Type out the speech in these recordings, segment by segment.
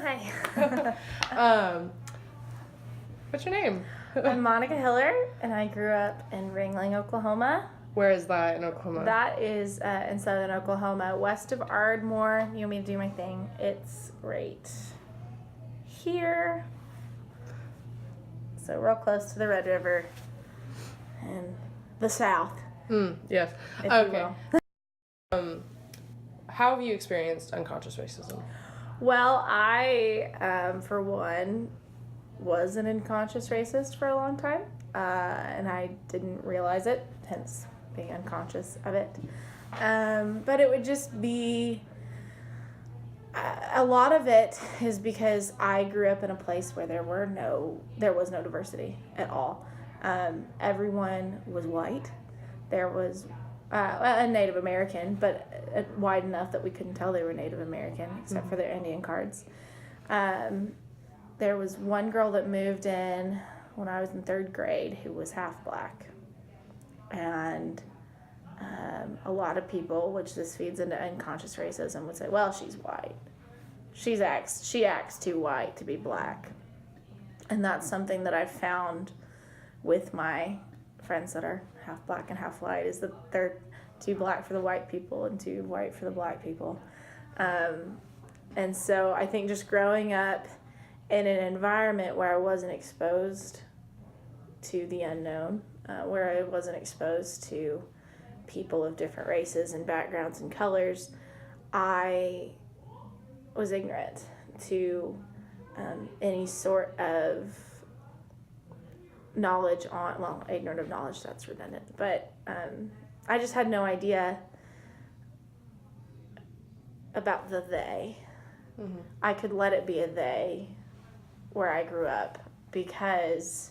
Hi. What's your name? I'm Monica Hiller, and I grew up in Ringling, Oklahoma. Where is that in Oklahoma? That is in southern Oklahoma, west of Ardmore. You want me to do my thing? It's right here. So real close to the Red River and the South. Yes. If Okay. you will. How have you experienced unconscious racism? Well, I, for one, was an unconscious racist for a long time, and I didn't realize it, hence being unconscious of it. But it would just be, a lot of it is because I grew up in a place where there was no diversity at all. Everyone was white. There was a Native American, but wide enough that we couldn't tell they were Native American, except for their Indian cards. There was one girl that moved in when I was in 3rd grade who was half black. And a lot of people, which this feeds into unconscious racism, would say, well, she's white. She acts too white to be black. And that's something that I've found with my friends that are half black and half white, is that they're too black for the white people and too white for the black people. And so I think just growing up in an environment where I wasn't exposed to the unknown, where I wasn't exposed to people of different races and backgrounds and colors, I was ignorant to any sort of knowledge on, well, ignorant of knowledge, that's redundant, but I just had no idea about the they. Mm-hmm. I could let it be a they where I grew up because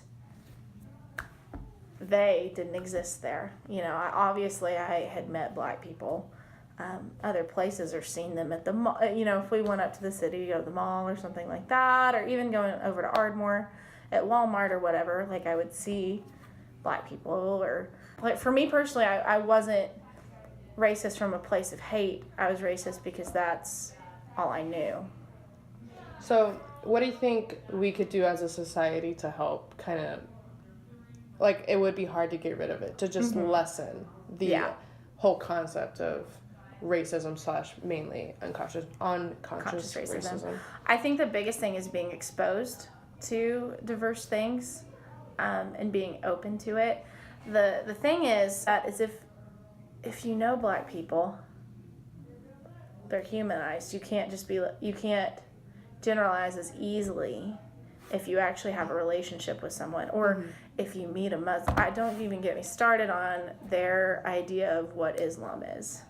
they didn't exist there. You know, obviously I had met black people other places or seen them at the mall. You know, if we went up to the city to go to the mall or something like that, or even going over to Ardmore at Walmart or whatever, like I would see black people. Or like for me personally, I wasn't racist from a place of hate. I was racist because that's all I knew. So what do you think we could do as a society to help kind of, like, it would be hard to get rid of it, to just lessen the whole concept of racism / mainly unconscious racism? I think the biggest thing is being exposed to diverse things and being open to it. The thing is if you know black people, they're humanized. You can't generalize as easily if you actually have a relationship with someone, or if you meet a Muslim. Don't even get me started on their idea of what Islam is,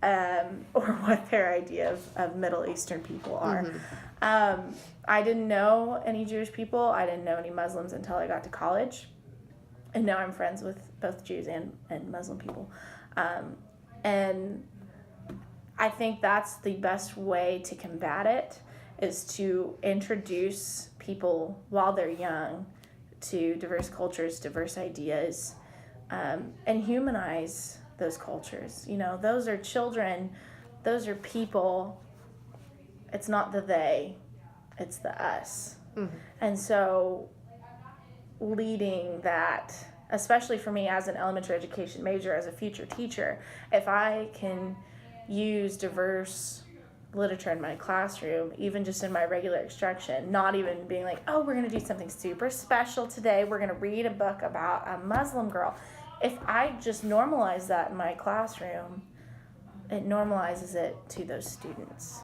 or what their idea of Middle Eastern people are. I didn't know any Jewish people. I didn't know any Muslims until I got to college. And now I'm friends with both Jews and Muslim people. And I think that's the best way to combat it, is to introduce people while they're young to diverse cultures, diverse ideas, and humanize those cultures. You know, those are children, those are people. It's not the they, it's the us. And so leading that, especially for me as an elementary education major, as a future teacher, if I can use diverse literature in my classroom, even just in my regular instruction, not even being like, oh, we're going to do something super special today, we're going to read a book about a Muslim girl. If I just normalize that in my classroom, it normalizes it to those students.